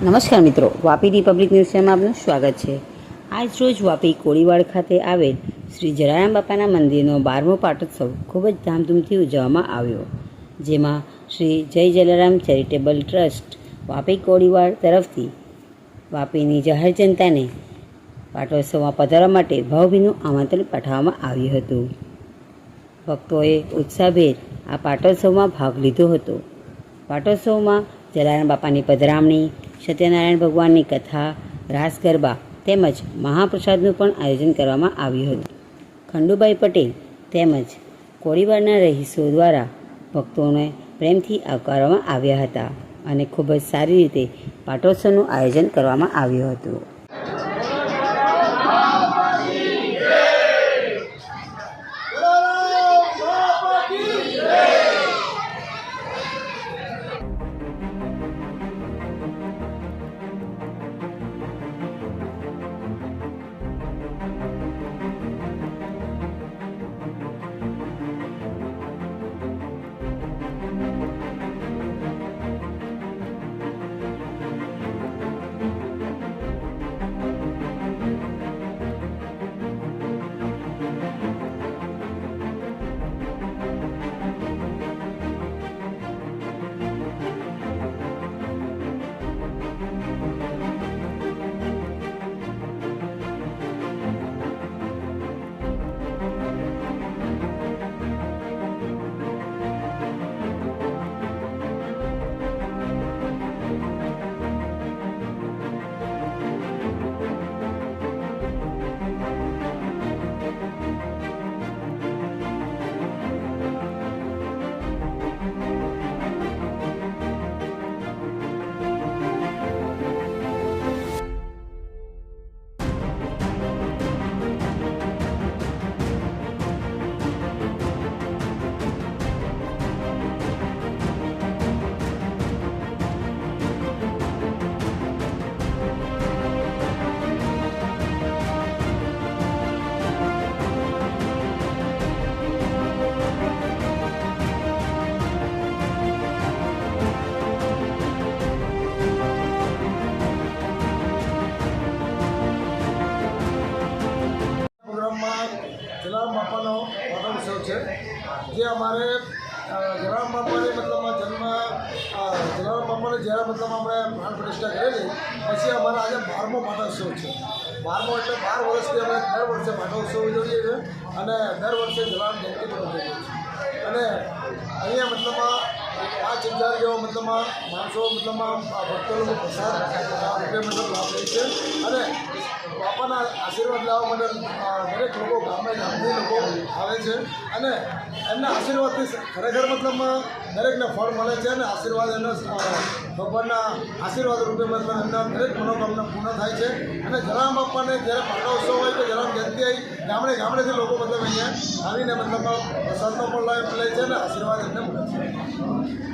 નમસ્કાર મિત્રો, Vapi Republic news ચેનલમાં આપનું સ્વાગત છે। આજ રોજ વાપી કોળીવાડ ખાતે આવેલ શ્રી જલારામ બાપાના મંદિરનો 12મો પાટોત્સવ ખૂબ જ ધામધૂમથી ઉજવવામાં આવ્યો, જેમાં શ્રી જય જલારામ ચેરિટેબલ ટ્રસ્ટ વાપી કોળીવાડ તરફથી વાપીની જાહેર જનતાને પાટોત્સવમાં પધારવા માટે ભાવભીનું આમંત્રણ પાઠવવામાં આવ્યું હતું। ભક્તોએ ઉત્સાહભેર આ પાટોત્સવમાં ભાગ લીધો હતો। પાટોત્સવમાં જલારામ બાપાની પધરામણી, સત્યનારાયણ ભગવાનની કથા, રાસ ગરબા તેમજ મહાપ્રસાદનું પણ આયોજન કરવામાં આવ્યું હતું। ખંડુભાઈ પટેલ તેમજ કોળીવાડના રહીશો દ્વારા ભક્તોને પ્રેમથી આવકારવામાં આવ્યા હતા અને ખૂબ જ સારી રીતે પાટોત્સવનું આયોજન કરવામાં આવ્યું હતું। जलाराम बापा पाटोत्सव है जे अमारे जलाराम बापा मतलब जन्म जलाराम बापा ने जयरा मतलब अमे प्राण प्रतिष्ठा करेली पछी अमारा आज 12मो पाटोत्सव है। 12मो एटले 12 वर्षथी अमे दर वर्षे पाटोत्सव उजवीए छीए अने दर वर्षे जलाराम जयंती पण उजवीए छीए अने अहींया मतलब 5000 जेवा मतलब माणसो मतलब भक्तो लोग प्रसाद रूपे मतलब लाभ લે છે અને બાપાના આશીર્વાદ લેવા માટે દરેક લોકો ગામથી લોકો આવે છે અને એમના આશીર્વાદથી ખરેખર મતલબ દરેકને ફળ મળે છે અને આશીર્વાદ એના ભગવાનના આશીર્વાદ રૂપે મતલબ એમના દરેક મનોકામના પૂર્ણ થાય છે। અને જલારામ બાપાને જ્યારે પાટોત્સવ હોય કે જલારામ જયંતિ આવી ગામડેથી લોકો મતલબ અહીંયા આવીને મતલબ પ્રસાદનો પણ લાભ લે છે અને આશીર્વાદ એમને મળે છે।